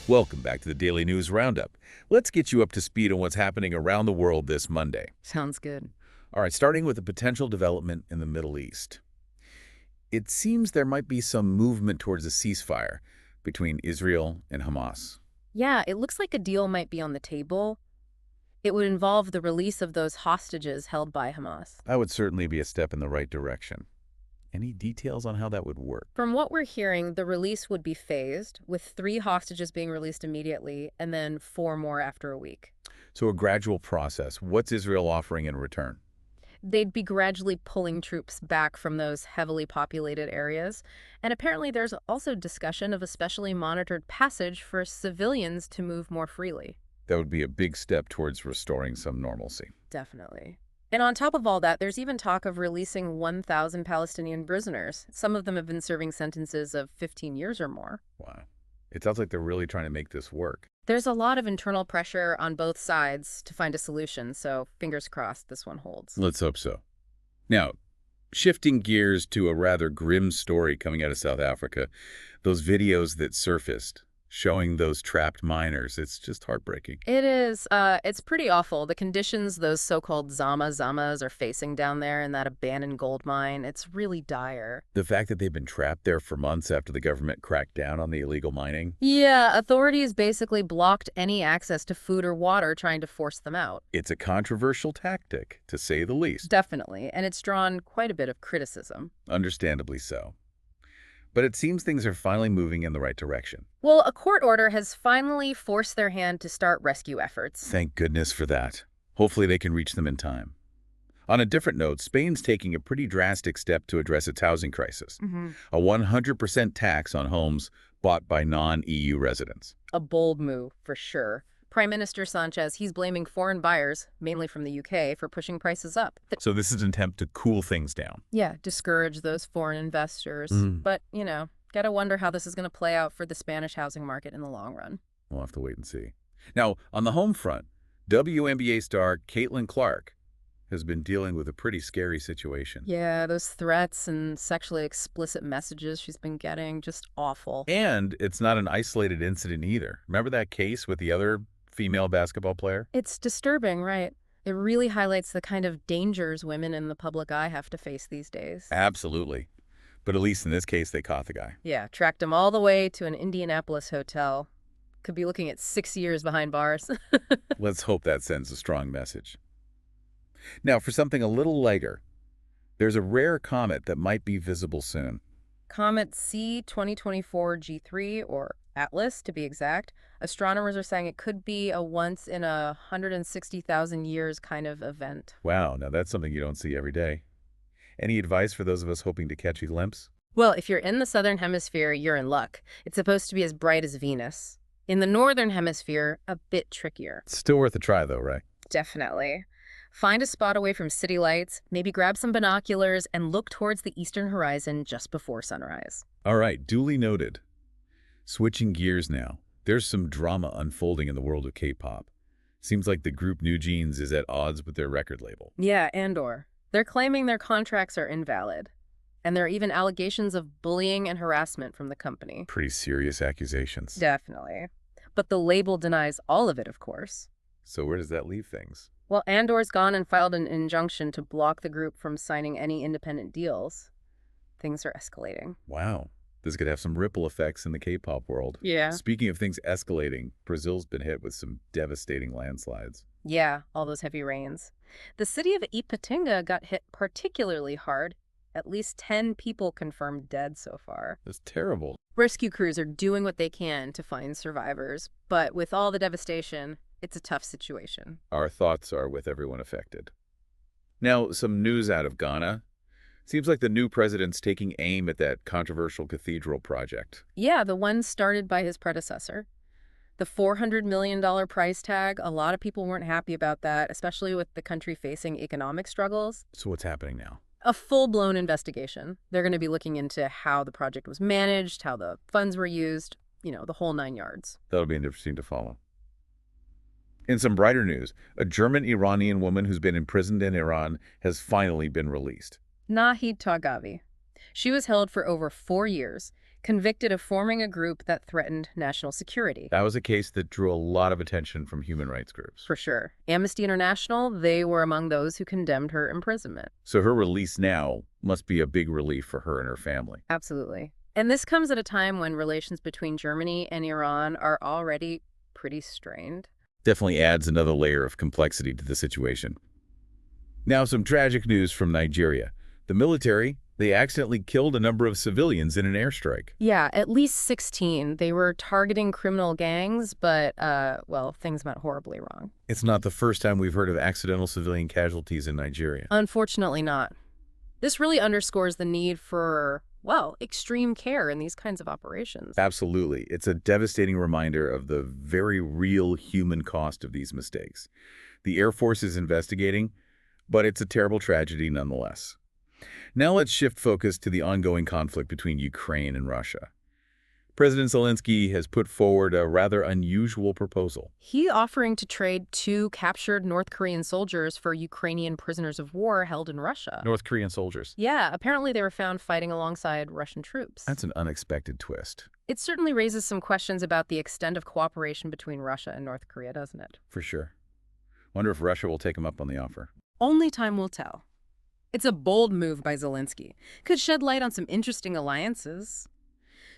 Welcome back to the Daily News Roundup. Let's get you up to speed on what's happening around the world this Monday. Sounds good. All right, starting with a potential development in the Middle East. It seems there might be some movement towards a ceasefire between Israel and Hamas. Yeah, it looks like a deal might be on the table. It would involve the release of those hostages held by Hamas. That would certainly be a step in the right direction. Any details on how that would work? From what we're hearing, the release would be phased, with 3 hostages being released immediately and then 4 more after a week. So a gradual process. What's Israel offering in return? They'd be gradually pulling troops back from those heavily populated areas. And apparently there's also discussion of a specially monitored passage for civilians to move more freely. That would be a big step towards restoring some normalcy. Definitely. And on top of all that, there's even talk of releasing 1,000 Palestinian prisoners. Some of them have been serving sentences of 15 years or more. Wow. It sounds like they're really trying to make this work. There's a lot of internal pressure on both sides to find a solution, so fingers crossed this one holds. Let's hope so. Now, shifting gears to a rather grim story coming out of South Africa, those videos that surfaced showing those trapped miners, it's just heartbreaking. It is. It's pretty awful. The conditions those so-called Zamas are facing down there in that abandoned gold mine, it's really dire. The fact that they've been trapped there for months after the government cracked down on the illegal mining. Yeah, authorities basically blocked any access to food or water, trying to force them out. It's a controversial tactic, to say the least. Definitely, and it's drawn quite a bit of criticism. Understandably so. But it seems things are finally moving in the right direction. Well, a court order has finally forced their hand to start rescue efforts. Thank goodness for that. Hopefully they can reach them in time. On a different note, Spain's taking a pretty drastic step to address its housing crisis. A 100% tax on homes bought by non-EU residents. A bold move, for sure. Prime Minister Sanchez, he's blaming foreign buyers, mainly from the UK, for pushing prices up. So this is an attempt to cool things down. Yeah, discourage those foreign investors. But, gotta wonder how this is going to play out for the Spanish housing market in the long run. We'll have to wait and see. Now, on the home front, WNBA star Caitlin Clark has been dealing with a pretty scary situation. Yeah, those threats and sexually explicit messages she's been getting, just awful. And it's not an isolated incident either. Remember that case with the other female basketball player? It's disturbing, right? It really highlights the kind of dangers women in the public eye have to face these days. Absolutely. But at least in this case, they caught the guy. Yeah, tracked him all the way to an Indianapolis hotel. Could be looking at 6 years behind bars. Let's hope that sends a strong message. Now, for something a little lighter, there's a rare comet that might be visible soon. Comet C-2024-G3, or Atlas to be exact. Astronomers are saying it could be a once-in-a-160,000 years kind of event. Wow, now that's something you don't see every day. Any advice for those of us hoping to catch a glimpse? Well, if you're in the southern hemisphere, you're in luck. It's supposed to be as bright as Venus. In the northern hemisphere, a bit trickier. Still worth a try, though, right? Definitely. Find a spot away from city lights, maybe grab some binoculars, and look towards the eastern horizon just before sunrise. All right, duly noted. Switching gears now, there's some drama unfolding in the world of K-pop. Seems like the group New Jeans is at odds with their record label. Yeah, and/or. They're claiming their contracts are invalid. And there are even allegations of bullying and harassment from the company. Pretty serious accusations. Definitely. But the label denies all of it, of course. So where does that leave things? Well, Andor's gone and filed an injunction to block the group from signing any independent deals. Things are escalating. Wow. This could have some ripple effects in the K-pop world. Yeah. Speaking of things escalating, Brazil's been hit with some devastating landslides. Yeah, all those heavy rains. The city of Ipatinga got hit particularly hard. At least 10 people confirmed dead so far. That's terrible. Rescue crews are doing what they can to find survivors, but with all the devastation, it's a tough situation. Our thoughts are with everyone affected. Now, some news out of Ghana. Seems like the new president's taking aim at that controversial cathedral project. Yeah, the one started by his predecessor. The $400 million price tag, a lot of people weren't happy about that, especially with the country facing economic struggles. So what's happening now? A full-blown investigation. They're going to be looking into how the project was managed, how the funds were used, the whole 9 yards. That'll be interesting to follow. In some brighter news, a German-Iranian woman who's been imprisoned in Iran has finally been released. Nahid Targavi. She was held for over 4 years, convicted of forming a group that threatened national security. That was a case that drew a lot of attention from human rights groups. For sure. Amnesty International, they were among those who condemned her imprisonment. So her release now must be a big relief for her and her family. Absolutely. And this comes at a time when relations between Germany and Iran are already pretty strained. Definitely adds another layer of complexity to the situation. Now, some tragic news from Nigeria. The military, they accidentally killed a number of civilians in an airstrike. Yeah, at least 16. They were targeting criminal gangs, but, well, things went horribly wrong. It's not the first time we've heard of accidental civilian casualties in Nigeria. Unfortunately not. This really underscores the need for, well, extreme care in these kinds of operations. Absolutely. It's a devastating reminder of the very real human cost of these mistakes. The Air Force is investigating, but it's a terrible tragedy nonetheless. Now let's shift focus to the ongoing conflict between Ukraine and Russia. President Zelensky has put forward a rather unusual proposal. He offering to trade 2 captured North Korean soldiers for Ukrainian prisoners of war held in Russia. North Korean soldiers. Yeah, apparently they were found fighting alongside Russian troops. That's an unexpected twist. It certainly raises some questions about the extent of cooperation between Russia and North Korea, doesn't it? For sure. Wonder if Russia will take him up on the offer. Only time will tell. It's a bold move by Zelensky. Could shed light on some interesting alliances.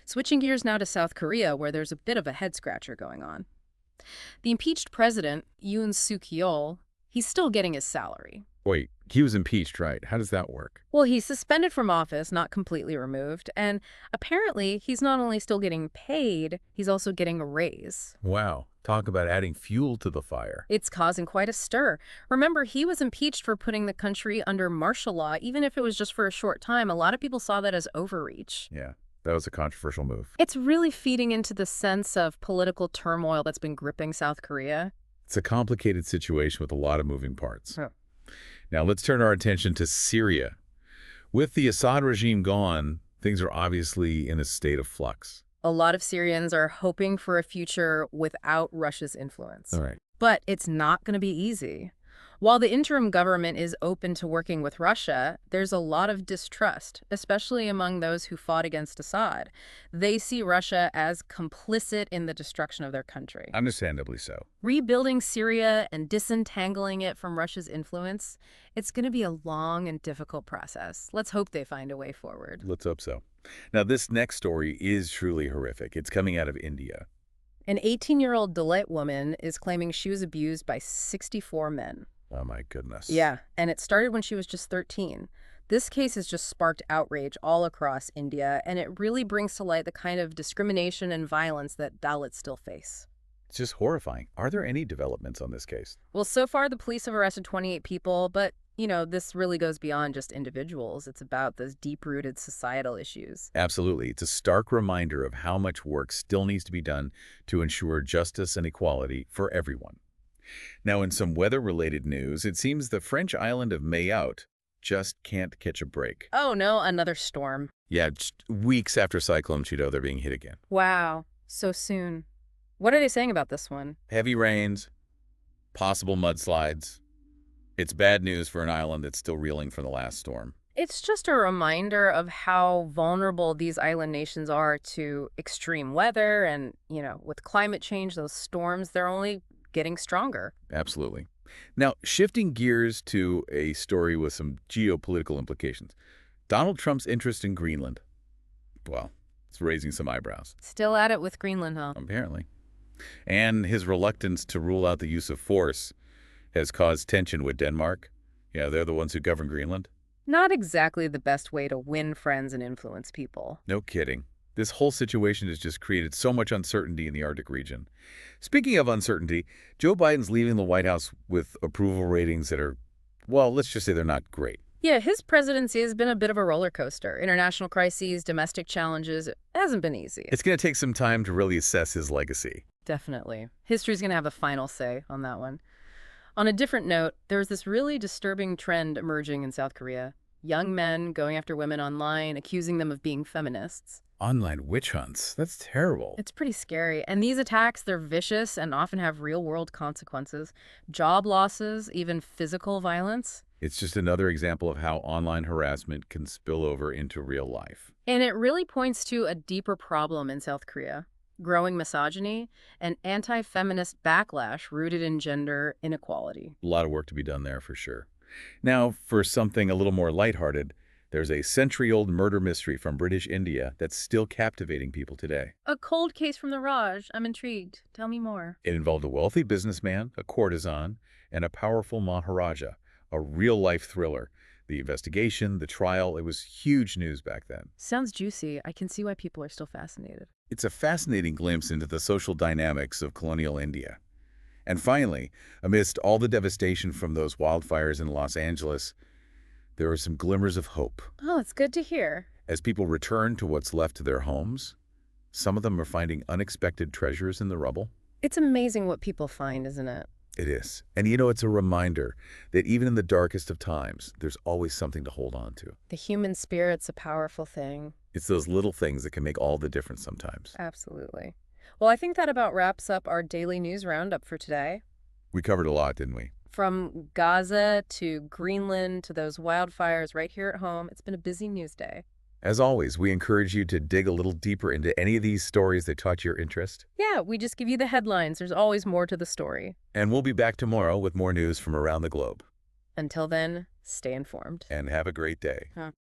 Switching gears now to South Korea, where there's a bit of a head-scratcher going on. The impeached president, Yoon Suk-yeol, he's still getting his salary. Wait, he was impeached, right? How does that work? Well, he's suspended from office, not completely removed, and apparently he's not only still getting paid, he's also getting a raise. Wow. Talk about adding fuel to the fire. It's causing quite a stir. Remember, he was impeached for putting the country under martial law, even if it was just for a short time. A lot of people saw that as overreach. Yeah, that was a controversial move. It's really feeding into the sense of political turmoil that's been gripping South Korea. It's a complicated situation with a lot of moving parts. Yeah. Now let's turn our attention to Syria. With the Assad regime gone, things are obviously in a state of flux. A lot of Syrians are hoping for a future without Russia's influence. All right. But it's not going to be easy. While the interim government is open to working with Russia, there's a lot of distrust, especially among those who fought against Assad. They see Russia as complicit in the destruction of their country. Understandably so. Rebuilding Syria and disentangling it from Russia's influence, it's going to be a long and difficult process. Let's hope they find a way forward. Let's hope so. Now, this next story is truly horrific. It's coming out of India. An 18-year-old Dalit woman is claiming she was abused by 64 men. Oh, my goodness. Yeah, and it started when she was just 13. This case has just sparked outrage all across India, and it really brings to light the kind of discrimination and violence that Dalits still face. It's just horrifying. Are there any developments on this case? Well, so far the police have arrested 28 people, but, you know, this really goes beyond just individuals. It's about those deep-rooted societal issues. Absolutely. It's a stark reminder of how much work still needs to be done to ensure justice and equality for everyone. Now, in some weather-related news, it seems the French island of Mayotte just can't catch a break. Oh, no, another storm. Yeah, just weeks after Cyclone Chido, they're being hit again. Wow, so soon. What are they saying about this one? Heavy rains, possible mudslides. It's bad news for an island that's still reeling from the last storm. It's just a reminder of how vulnerable these island nations are to extreme weather and, you know, with climate change, those storms, they're only getting stronger. Absolutely. Now, shifting gears to a story with some geopolitical implications. Donald Trump's interest in Greenland. Well, it's raising some eyebrows. Still at it with Greenland, huh? Apparently. And his reluctance to rule out the use of force has caused tension with Denmark. Yeah, they're the ones who govern Greenland. Not exactly the best way to win friends and influence people. No kidding. This whole situation has just created so much uncertainty in the Arctic region. Speaking of uncertainty, Joe Biden's leaving the White House with approval ratings that are, well, let's just say they're not great. Yeah, his presidency has been a bit of a roller coaster. International crises, domestic challenges, it hasn't been easy. It's going to take some time to really assess his legacy. Definitely. History's going to have the final say on that one. On a different note, there's this really disturbing trend emerging in South Korea. Young men going after women online, accusing them of being feminists. Online witch hunts. That's terrible. It's pretty scary. And these attacks, they're vicious and often have real-world consequences. Job losses, even physical violence. It's just another example of how online harassment can spill over into real life. And it really points to a deeper problem in South Korea: growing misogyny and anti-feminist backlash rooted in gender inequality. A lot of work to be done there for sure. Now, for something a little more lighthearted, there's a century-old murder mystery from British India that's still captivating people today. A cold case from the Raj. I'm intrigued. Tell me more. It involved a wealthy businessman, a courtesan, and a powerful Maharaja, a real-life thriller. The investigation, the trial, it was huge news back then. Sounds juicy. I can see why people are still fascinated. It's a fascinating glimpse into the social dynamics of colonial India. And finally, amidst all the devastation from those wildfires in Los Angeles, there are some glimmers of hope. Oh, it's good to hear. As people return to what's left of their homes, some of them are finding unexpected treasures in the rubble. It's amazing what people find, isn't it? It is. And it's a reminder that even in the darkest of times, there's always something to hold on to. The human spirit's a powerful thing. It's those little things that can make all the difference sometimes. Absolutely. Well, I think that about wraps up our daily news roundup for today. We covered a lot, didn't we? From Gaza to Greenland to those wildfires right here at home, it's been a busy news day. As always, we encourage you to dig a little deeper into any of these stories that caught your interest. Yeah, we just give you the headlines. There's always more to the story. And we'll be back tomorrow with more news from around the globe. Until then, stay informed. And have a great day.